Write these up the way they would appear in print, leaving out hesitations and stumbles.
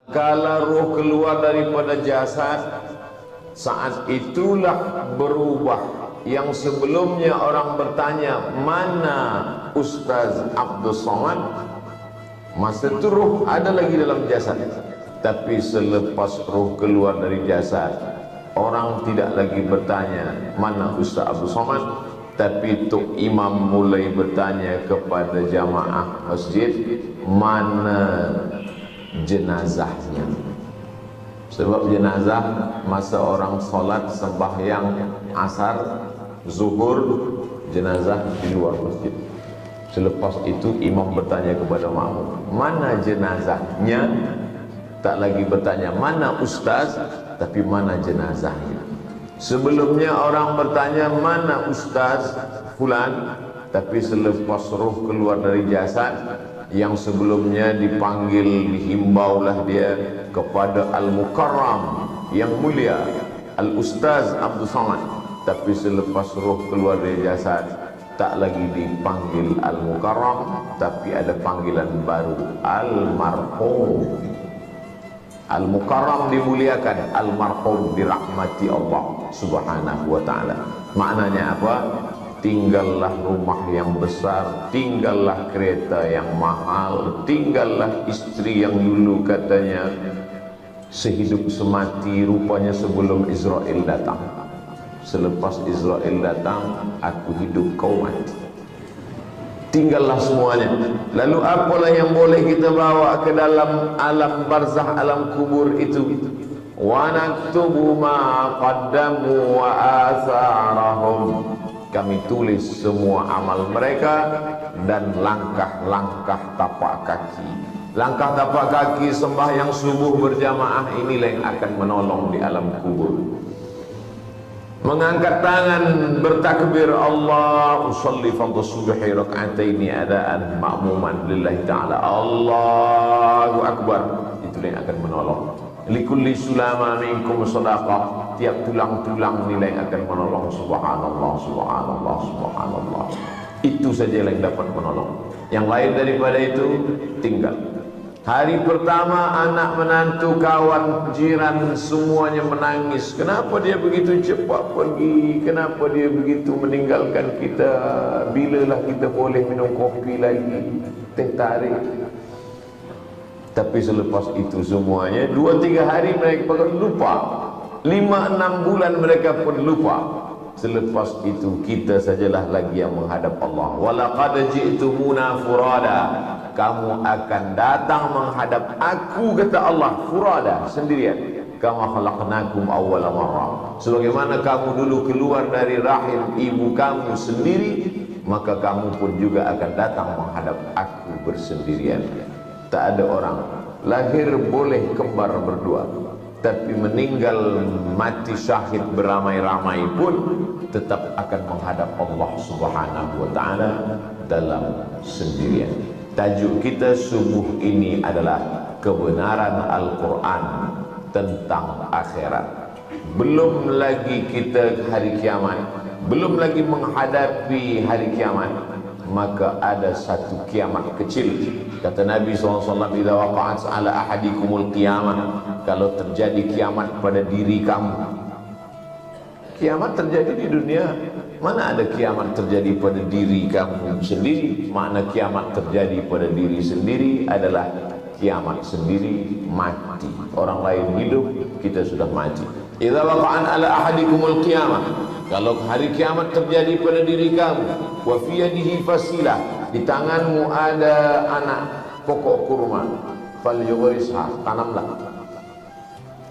Kalau roh keluar daripada jasad, saat itulah berubah. Yang sebelumnya orang bertanya, mana Ustaz Abdul Somad? Masa itu roh ada lagi dalam jasad. Tapi selepas roh keluar dari jasad, orang tidak lagi bertanya, mana Ustaz Abdul Somad? Tapi Tok Imam mulai bertanya kepada jamaah masjid, mana jenazahnya. Sebab jenazah masa orang solat sembahyang asar, zuhur, jenazah di luar masjid. Selepas itu imam bertanya kepada makmum, mana jenazahnya? Tak lagi bertanya mana ustaz, tapi mana jenazahnya. Sebelumnya orang bertanya mana ustaz fulan, tapi selepas roh keluar dari jasad, yang sebelumnya dipanggil, dihimbaulah dia kepada Al-Mukarram yang mulia, Al-Ustaz Abdul Somad. Tapi selepas roh keluar dari jasad, tak lagi dipanggil Al-Mukarram, tapi ada panggilan baru, Al-Marhum. Al-Mukarram dimuliakan, Al-Marhum dirahmati Allah Subhanahu wa ta'ala. Maknanya apa? Tinggallah rumah yang besar, tinggallah kereta yang mahal, tinggallah istri yang dulu katanya sehidup semati, rupanya sebelum Israel datang. Selepas Israel datang, aku hidup, kau mati. Tinggallah semuanya. Lalu apalah yang boleh kita bawa ke dalam alam barzakh, alam kubur itu? Wa naktubu ma qaddamu wa atharahum. Kami tulis semua amal mereka dan langkah-langkah tapak kaki. Langkah tapak kaki sembahyang subuh berjamaah, inilah yang akan menolong di alam kubur. Mengangkat tangan bertakbir, Allah usalli fardhu subhi rak'ataini adaan ma'muman lillahi ta'ala, Allahu akbar, itu yang akan menolong. Likulli sulama minkum sadaqah, tiap tulang-tulang nilai akan menolong. Subhanallah, subhanallah, subhanallah. Itu saja yang dapat menolong. Yang lain daripada itu tinggal. Hari pertama anak menantu, kawan, jiran semuanya menangis. Kenapa dia begitu cepat pergi? Kenapa dia begitu meninggalkan kita? Bilalah kita boleh minum kopi lagi, teh tarik. Tapi selepas itu semuanya 2-3 hari mereka lupa, 5-6 bulan mereka pun lupa. Selepas itu kita sajalah lagi yang menghadap Allah. Walaqad ji'tumuna furada, kamu akan datang menghadap aku, kata Allah, furada, sendirian. Kama khalaqnakum awwala marrah, sebagaimana kamu dulu keluar dari rahim ibu kamu sendiri, maka kamu pun juga akan datang menghadap aku bersendirian. Tak ada orang lahir boleh kembar berdua, tapi meninggal mati syahid beramai-ramai pun tetap akan menghadap Allah Subhanahu wa ta'ala dalam sendirian. Tajuk kita subuh ini adalah kebenaran Al-Quran tentang akhirat. Belum lagi kita hari kiamat, belum lagi menghadapi hari kiamat, maka ada satu kiamat kecil. Kata Nabi SAW, "Idza waqa'at 'ala ahadikumul qiyamah," kalau terjadi kiamat pada diri kamu. Kiamat terjadi di dunia. Mana ada kiamat terjadi pada diri kamu sendiri? Makna kiamat terjadi pada diri sendiri adalah kiamat sendiri mati. Orang lain hidup, kita sudah mati. Idza waqa'at 'ala ahadikumul qiyamah, kalau hari kiamat terjadi pada diri kamu, wa fi yadihi fasilah, di tanganmu ada anak pokok kurma, falyughrisha, tanamlah.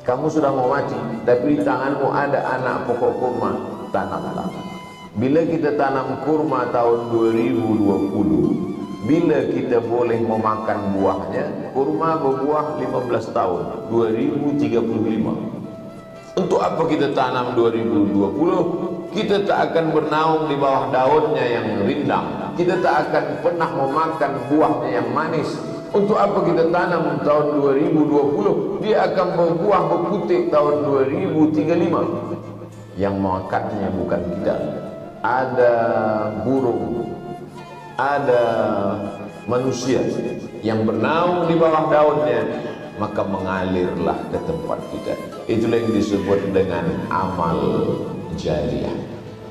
Kamu sudah mau mati, tapi di tanganmu ada anak pokok kurma, tanamlah. Bila kita tanam kurma tahun 2020, bila kita boleh memakan buahnya? Kurma berbuah 15 tahun, 2035. Untuk apa kita tanam 2020? Kita tak akan bernaung di bawah daunnya yang rindang. Kita tak akan pernah memakan buahnya yang manis. Untuk apa kita tanam tahun 2020? Dia akan berbuah berputik tahun 2035. Yang makannya bukan kita. Ada burung, ada manusia yang bernaung di bawah daunnya. maka mengalirlah ke tempat kita. Itulah yang disebut dengan amal jariah.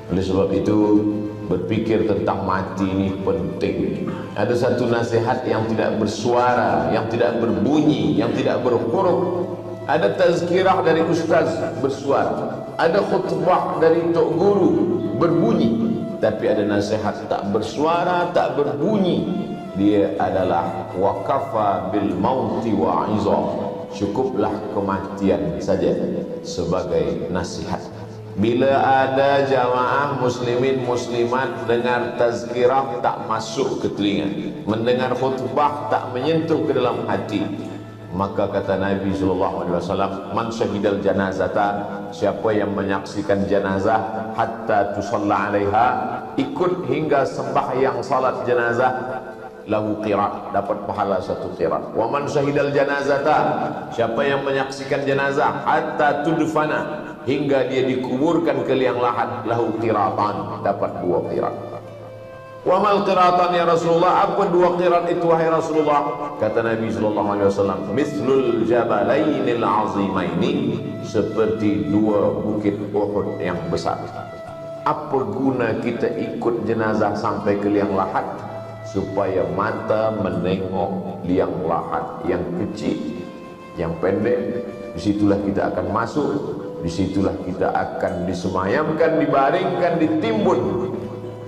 Oleh sebab itu, berpikir tentang mati ini penting. Ada satu nasihat yang tidak bersuara, yang tidak berbunyi, yang tidak berhuruf. Ada tazkirah dari ustaz bersuara, ada khutbah dari tok guru berbunyi, tapi ada nasihat tak bersuara, tak berbunyi. Dia adalah waqafa bil mauti wa'izah. Cukuplah kematian saja sebagai nasihat. Bila ada jamaah muslimin muslimat dengar tazkirah tak masuk ke telinga, mendengar khutbah tak menyentuh ke dalam hati, maka kata Nabi SAW, man syahidal janazata, siapa yang menyaksikan jenazah hatta tusalla alaiha, ikut hingga sembahyang salat jenazah, lahu qirat, dapat pahala satu qirat. Wa man syahidal janazata, siapa yang menyaksikan jenazah hatta tudfana, hingga dia dikuburkan ke liang lahat, lahu qiratan, dapat 2 qirat. Wa mal qiratan ya Rasulullah, apa 2 qirat itu wahai Rasulullah? Kata Nabi sallallahu alaihi wasallam, mislul jabalainil azimaini, seperti 2 bukit Uhud yang besar. Apa guna kita ikut jenazah sampai ke liang lahat? Supaya mata menengok liang lahat yang kecil, yang pendek. Disitulah kita akan masuk, disitulah kita akan disemayamkan, dibaringkan, ditimbun.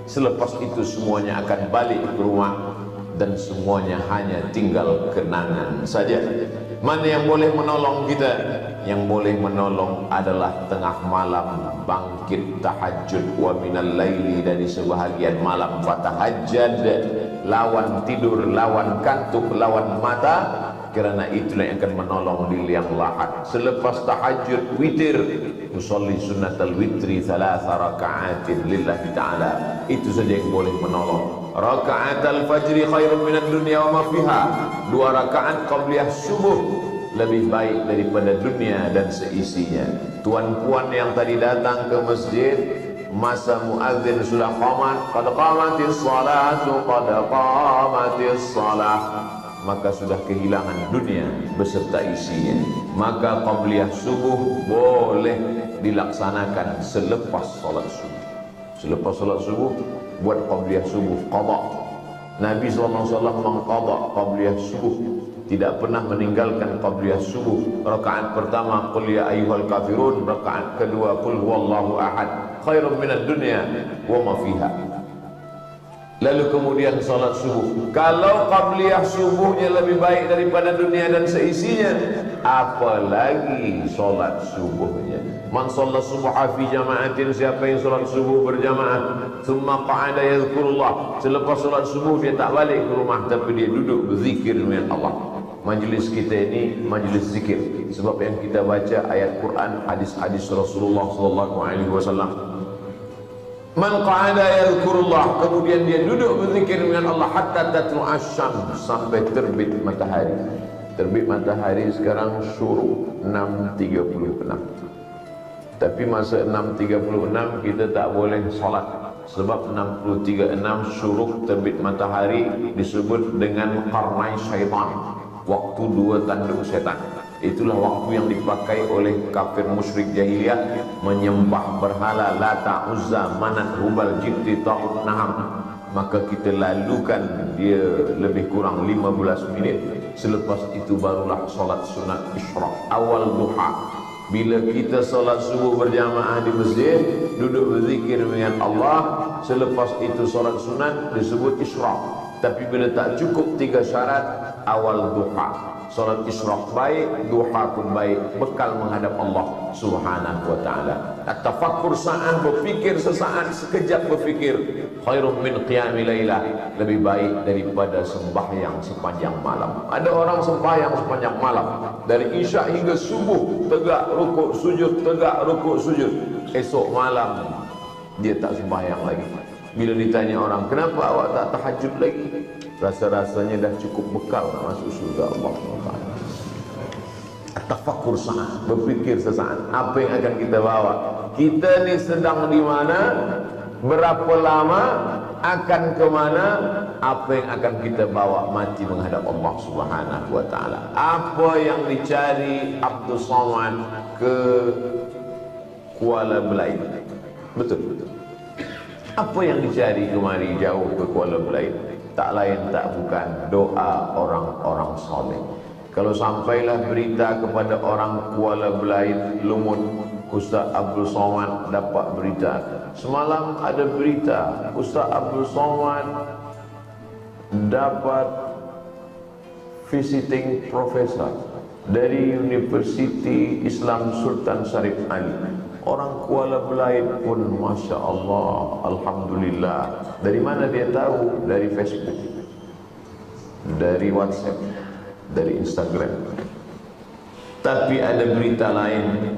Selepas itu semuanya akan balik ke rumah, dan semuanya hanya tinggal kenangan saja. Mana yang boleh menolong kita? Yang boleh menolong adalah tengah malam bangkit tahajud, wa minal laili, dari sebahagian malam fatahajjad, lawan tidur, lawan kantuk, lawan mata, kerana itulah yang akan menolong di liang lahat. Selepas tahajud witir, usolli sunnatal witri 3 raka'atin lillahi ta'ala, itu saja yang boleh menolong. Raka'atal fajri khairun minad dunya wa ma fiha, 2 rakaat qabliyah subuh lebih baik daripada dunia dan seisinya. Tuan-puan yang tadi datang ke masjid, masa muadzin sudah qamat, qad qamatis salatu, qad qamatis salah, maka sudah kehilangan dunia beserta isinya. Maka qabliyah subuh boleh dilaksanakan selepas salat subuh. Selepas salat subuh buat qabliyah subuh, qada. Nabi SAW mengqada qabliyah subuh, tidak pernah meninggalkan qabliyah subuh. Rakaat pertama qul ya ayyuhal kafirun, rakaat kedua qul huwallahu ahad, khairun minad dunya wa ma fiha. Lalu kemudian salat subuh. Kalau qabliyah subuhnya lebih baik daripada dunia dan seisinya, apalagi salat subuhnya. Man shalla subha fi jama'atin, siapa yang salat subuh berjamaah, thumma qa'ada yadhkurullah, selepas salat subuh dia tak balik ke rumah, tapi dia duduk berzikir dengan Allah. Majlis kita ini majlis zikir, sebab yang kita baca ayat Quran, hadis-hadis Rasulullah sallallahu alaihi wasallam. Man qa'ada yadhkurullah, kemudian dia duduk berzikir dengan Allah hatta tatlu asyam, sampai terbit matahari. Terbit matahari sekarang syuruk 6.36. Tapi masa 6.36 kita tak boleh salat, sebab 6.36 syuruk terbit matahari disebut dengan qarnai syaitan, waktu 2 tanduk setan. Itulah waktu yang dipakai oleh kafir musyrik jahiliyah, menyembah berhala Lata, Uzza, Manat, Hubal, Jibti, Ta'ud, Naham. Maka kita lalukan dia lebih kurang 15 minit. Selepas itu barulah solat sunat isyraq, awal duha. Bila kita solat subuh berjamaah di masjid, duduk berzikir dengan Allah, selepas itu solat sunat disebut isyraq. Tapi bila tak cukup 3 syarat, awal duha. Salat isyraq baik, duha pun baik, bekal menghadap Allah Subhanahu wa taala. At-tafakkur sa'ah, berfikir sesaat, sekejap berfikir, khairun min qiyamil lailah, lebih baik daripada sembahyang sepanjang malam. Ada orang sembahyang sepanjang malam, dari isyak hingga subuh, tegak rukuk sujud, tegak rukuk sujud. Esok malam dia tak sembahyang lagi. Bila ditanya orang, kenapa awak tak tahajud lagi? Rasa-rasanya dah cukup bekal nak masuk surga Allah SWT. Tafakkur sa'ah, berfikir sesaat, apa yang akan kita bawa. Kita ni sedang di mana, berapa lama, akan ke mana, apa yang akan kita bawa mati menghadap Allah Subhanahu wa taala. Apa yang dicari Abdul Somad ke Kuala Belait? Betul. Apa yang dicari kemari jauh ke Kuala Belait? Tak lain tak bukan doa orang-orang soleh. Kalau sampailah berita kepada orang Kuala Belait, Lumut, Ustaz Abdul Somad dapat berita. Semalam ada berita Ustaz Abdul Somad dapat visiting professor dari Universiti Islam Sultan Syarif Ali. Orang Kuala Belait pun Masya Allah, Alhamdulillah. Dari mana dia tahu? Dari Facebook, dari WhatsApp, dari Instagram. Tapi ada berita lain,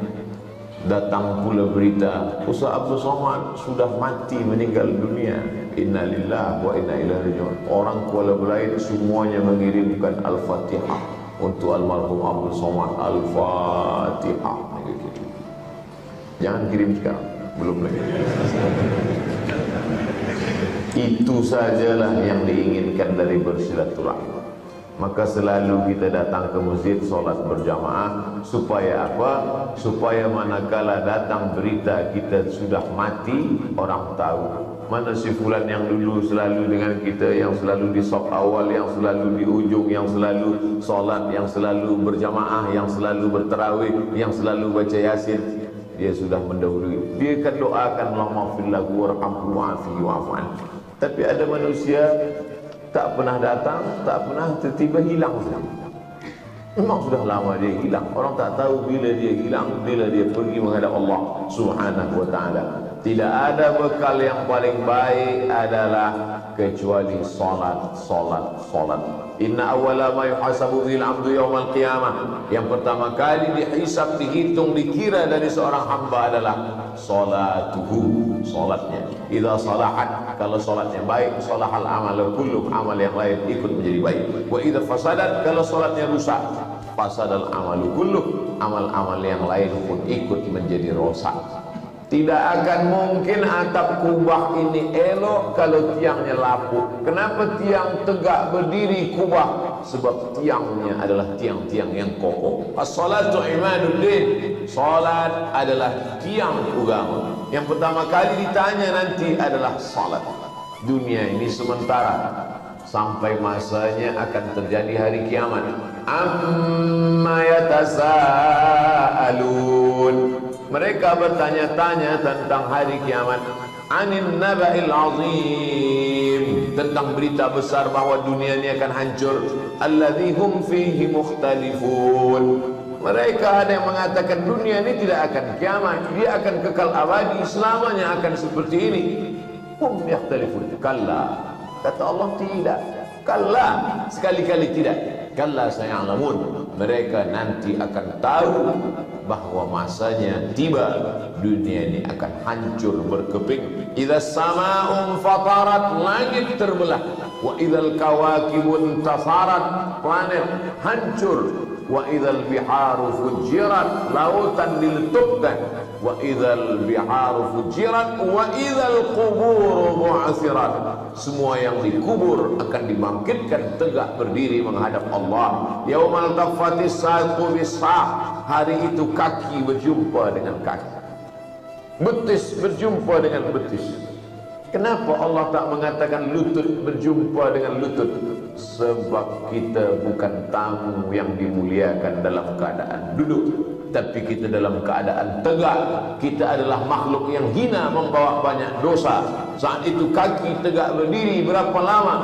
datang pula berita Ustaz Abdul Somad sudah mati, meninggal dunia. Innalillahi wa inna ilaihi raji'un. Orang Kuala Belait semuanya mengirimkan Al-Fatihah untuk almarhum Abdul Somad. Al-Fatihah. Jangan kirim sekarang, belum lagi. Itu sajalah yang diinginkan dari bersilaturahmi. Maka selalu kita datang ke masjid solat berjamaah. Supaya apa? Supaya manakala datang berita kita sudah mati, orang tahu mana si fulan yang dulu selalu dengan kita, yang selalu di saf awal, yang selalu di ujung, yang selalu solat, yang selalu berjamaah, yang selalu bertarawih, yang selalu baca Yasin. Dia sudah mendahului. Dia akan doakan Allahumma fir lahu warhamhu wa'afihi wa'fu anhu. Tapi ada manusia tak pernah datang, tak pernah, tiba-tiba hilang. Memang sudah lama dia hilang. Orang tak tahu bila dia hilang, bila dia pergi menghadap Allah Subhanahu wa taala. Tidak ada bekal yang paling baik adalah kecuali salat, salat, salat. Inna awwala ma yuhasabu fil 'abdu yaumal qiyamah. Yang pertama kali dihisab, dihitung, dikira dari seorang hamba adalah salatuhu, salatnya. Idza salahat, kalau salatnya baik, salahal amalu kullu, amal yang lain ikut menjadi baik. Wa idza fasadat, kalau salatnya rusak, fasadal amalu kullu, amal-amal yang lain pun ikut menjadi rosak. Tidak akan mungkin atap kubah ini elok kalau tiangnya lapuk. Kenapa tiang tegak berdiri kubah? Sebab tiangnya adalah tiang-tiang yang kokoh. As-salatu imaduddin. Salat adalah tiang agama. Yang pertama kali ditanya nanti adalah salat. Dunia ini sementara, sampai masanya akan terjadi hari kiamat. Amma yatasaalun. Mereka bertanya-tanya tentang hari kiamat. Anin naba'il azim, tentang berita besar bahwa dunia ini akan hancur. Alladzi hum fihi mukhtalifun. Mereka ada yang mengatakan dunia ini tidak akan kiamat, dia akan kekal abadi, selamanya akan seperti ini. Hum yakhtalifun. Kalla, kata Allah tidak. Kalla, sekali-kali tidak. Kalla saya'lamun. Mereka nanti akan tahu bahwa masanya tiba, dunia ini akan hancur berkeping. Idza sama'un fatarat, langit terbelah. Wa idzal kawakibun tasarat, planet hancur. Wa idzal biharu fujirat, lautan diletupkan. Wa idzal biharu fujirat wa idzal qubur bu'athirat. Semua yang dikubur akan dibangkitkan tegak berdiri menghadap Allah. Yaumal taffatis saqu bis-saq. Hari itu kaki berjumpa dengan kaki, betis berjumpa dengan betis. Kenapa Allah tak mengatakan lutut berjumpa dengan lutut? Sebab kita bukan tamu yang dimuliakan dalam keadaan duduk, tapi kita dalam keadaan tegak. Kita adalah makhluk yang hina, membawa banyak dosa. Saat itu kaki tegak berdiri berapa lama?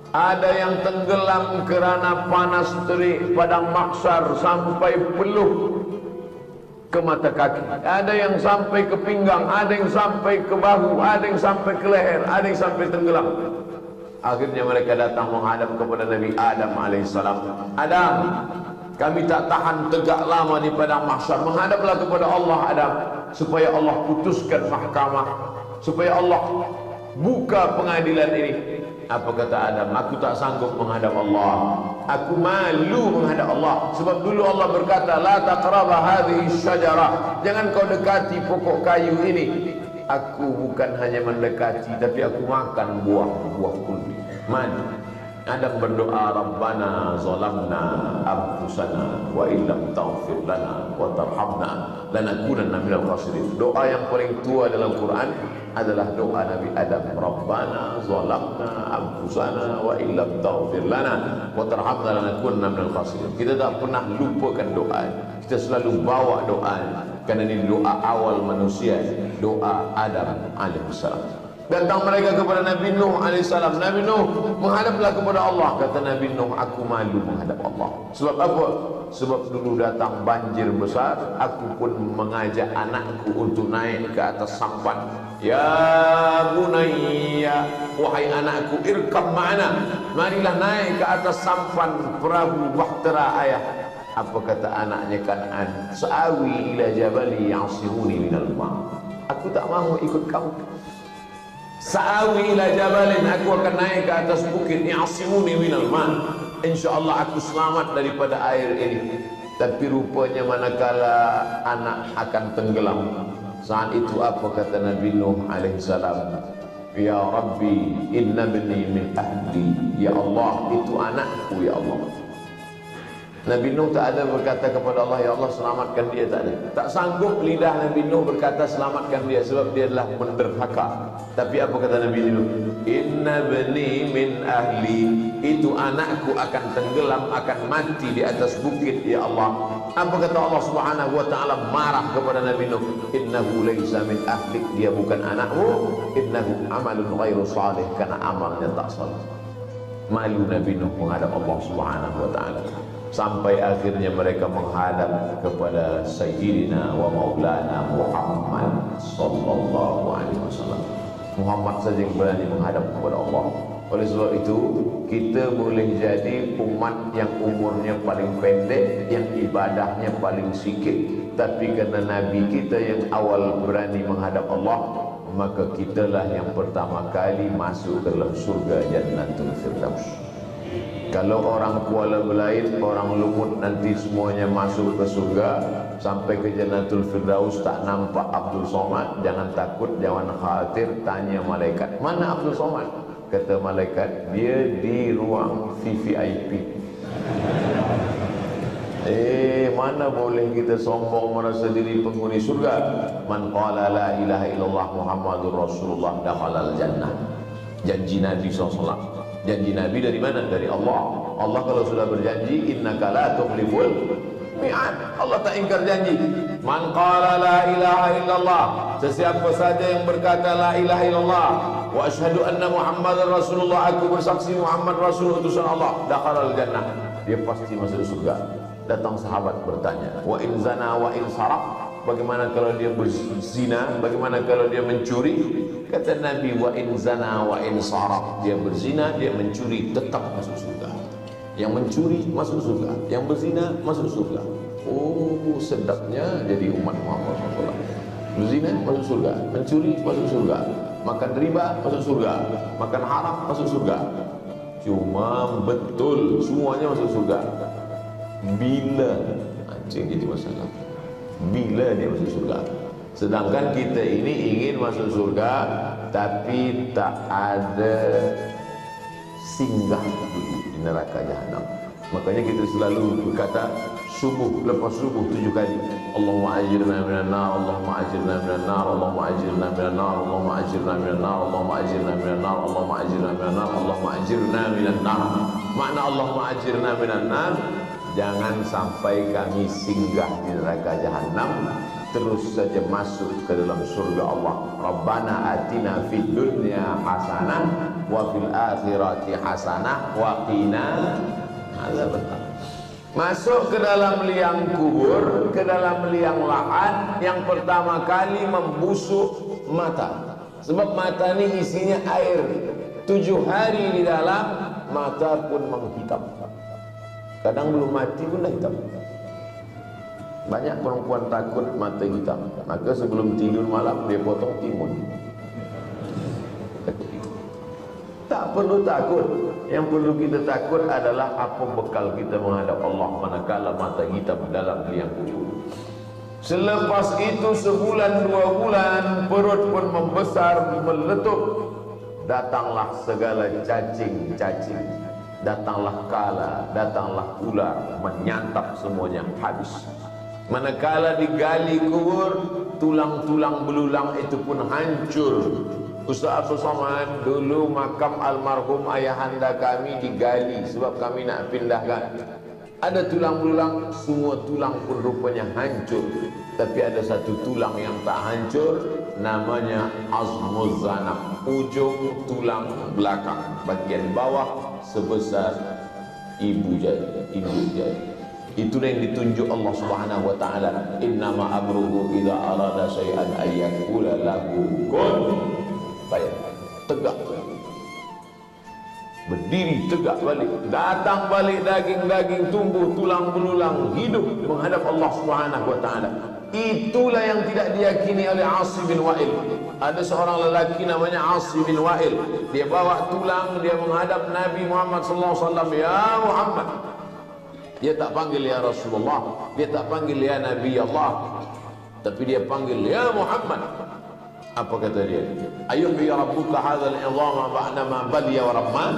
Ada yang tenggelam kerana panas terik padang mahsyar sampai peluh ke mata kaki. Ada yang sampai ke pinggang, ada yang sampai ke bahu, ada yang sampai ke leher, ada yang sampai tenggelam. Akhirnya mereka datang menghadap kepada Nabi Adam alaihissalam. Adam, kami tak tahan tegak lama di padang mahsyar. Menghadaplah kepada Allah Adam, supaya Allah putuskan mahkamah, supaya Allah buka pengadilan ini. Apa kata Adam? Aku tak sanggup menghadap Allah. Aku malu menghadap Allah. Sebab dulu Allah berkata, la taqraba hadhihi syajarah. Jangan kau dekati pokok kayu ini. Aku bukan hanya mendekati, tapi aku makan buah-buah kulitnya. Mati. Adam berdoa, Rabbana zalamna anfusana wa illam taghfir lana wa tarhamna lanakunanna minal khasirin. Doa yang paling tua dalam Quran adalah doa Nabi Adam, Rabbana zalamna anfusana wa illam taghfir lana wa tarhamna lanakunanna minal khasirin. Kita tak pernah lupakan doa. Kita selalu bawa doa karena ini doa awal manusia, doa Adam alaihissalam. Datang mereka kepada Nabi Nuh alaihissalam. Nabi Nuh, menghadaplah kepada Allah. Kata Nabi Nuh, aku malu menghadap Allah. Sebab apa? Sebab dulu datang banjir besar, aku pun mengajak anakku untuk naik ke atas sampan. Ya bunayya, wahai anakku, irkam ma'ana, marilah naik ke atas sampan perahu bahtera ayah. Apa kata anaknya Kan'an? Sa'awi ila jabali ya'simuni minal ma'. Aku tak mahu ikut kamu. Sa'awi ila jabalin, aku akan naik ke atas bukit, ya'simuni minal ma', insyaallah aku selamat daripada air ini. Tapi rupanya manakala anak akan tenggelam, saat itu apa kata Nabi Nuh alaihissalam? Ya Rabbi, inna bni min ahli. Ya Allah, itu anakku ya Allah. Nabi Nuh tak ada berkata kepada Allah, ya Allah selamatkan dia, tak ada. Tak sanggup lidah Nabi Nuh berkata selamatkan dia, sebab dia adalah menderhaka. Tapi apa kata Nabi Nuh? Inna bni min ahli, itu anakku akan tenggelam, akan mati di atas bukit ya Allah. Apa kata Allah Subhanahu wa taala marah kepada Nabi Nuh? Innahu laisa min ahlik, dia bukan anakmu. Innahu amalun ghairu salih, karena amalnya tak saleh. Malu Nabi Nuh menghadap Allah Subhanahu wa taala. Sampai akhirnya mereka menghadap kepada Sayyidina wa Maulana Muhammad sallallahu alaihi wasallam. Muhammad saja yang berani menghadap kepada Allah. Oleh sebab itu, kita boleh jadi umat yang umurnya paling pendek, yang ibadahnya paling sikit, tapi karena Nabi kita yang awal berani menghadap Allah, maka kitalah yang pertama kali masuk ke dalam surga Jannatul Firdaus. Kalau orang Kuala Belait, orang Lumut nanti semuanya masuk ke surga, sampai ke Jannatul Firdaus tak nampak Abdul Somad, jangan takut, jangan khawatir, tanya malaikat, mana Abdul Somad? Kata malaikat, dia di ruang VVIP. Mana boleh kita sombong merasa diri penghuni surga. Man qala la ilaha illallah Muhammadur Rasulullah dakhalal jannah. Janji Nabi SAW. Janji Nabi dari mana? Dari Allah. Allah kalau sudah berjanji, innaka la tukhliful mi'ad. Allah tak ingkar janji. Man qala la ilaha illallah, sesiapa saja yang berkata la ilaha illallah wa asyhadu anna Muhammadar Rasulullah, aku bersaksi Muhammad Rasul utusan Allah, dakhalal jannah, dia pasti masuk surga. Datang sahabat bertanya, wa in zana wa in saraq, bagaimana kalau dia berzina, bagaimana kalau dia mencuri? Kata Nabi, wa in zana wa in saraq, dia berzina, dia mencuri, tetap masuk surga. Yang mencuri masuk surga, yang berzina masuk surga. Oh, sedapnya jadi umat Muhammad SAW. Berzina masuk surga, mencuri masuk surga, makan riba masuk surga, makan haram masuk surga. Cuma betul semuanya masuk surga. Bila anjing jadi masalah, bila dia masuk surga. Sedangkan kita ini ingin masuk surga, tapi tak ada singgah dulu di neraka jahanam. Makanya kita selalu berkata subuh lepas subuh 7 kali, Allahumma ajirna minan nar, Allahumma ajirna minan nar, Allahumma ajirna minan nar, Allahumma ajirna minan nar, Allahumma ajirna minan nar, Allahumma ajirna minan nar, Allahumma ajirna minan nar. Makna Allahumma ajirna minan nar, jangan sampai kami singgah di neraka jahanam, terus saja masuk ke dalam surga Allah. Rabbana atina fid dunya hasanah wa fil akhirati hasanah wa qina adzabannar. Masuk ke dalam liang kubur, ke dalam liang lahat, yang pertama kali membusuk mata. Sebab mata ini isinya air. 7 hari di dalam, mata pun menghitam. Kadang belum mati pun dah hitam. Banyak perempuan takut mata hitam, maka sebelum tidur malam dia potong timun. Tak perlu takut. Yang perlu kita takut adalah apa bekal kita menghadap Allah manakala mata hitam dalam liang kubur. Selepas itu sebulan 2 bulan perut pun membesar, meletup. datanglah segala cacing-cacing, datanglah kala, datanglah ular, menyantap semuanya habis. Manakala digali kubur, tulang-tulang belulang itu pun hancur. Ustaz Abdul Somad, dulu makam almarhum ayahanda kami digali sebab kami nak pindahkan. Ada tulang belulang, semua tulang pun rupanya hancur. Tapi ada satu tulang yang tak hancur, namanya azmuz zanab, ujung tulang belakang, bagian bawah sebesar ibu jari, induk jari. Itulah yang ditunjuk Allah Subhanahu wa taala, innama amruhu idza arada syai'an ayyaqula lahu kun fayakun. Tegak, berdiri tegak balik, datang balik daging-daging, tumbuh tulang belulang, hidup menghadap Allah Subhanahu wa taala. Itulah yang tidak diyakini oleh Asim bin Wa'il. Ada seorang lelaki namanya Asim bin Wa'il. Dia bawa tulang, dia menghadap Nabi Muhammad sallallahu alaihi wasallam, "Ya Muhammad." Dia tak panggil ya Rasulullah, dia tak panggil ya Nabi Allah, tapi dia panggil ya Muhammad. Apa kata dia? Ayuhya rabbuka hadzal 'idhama ba'da ma baliya wa ramman.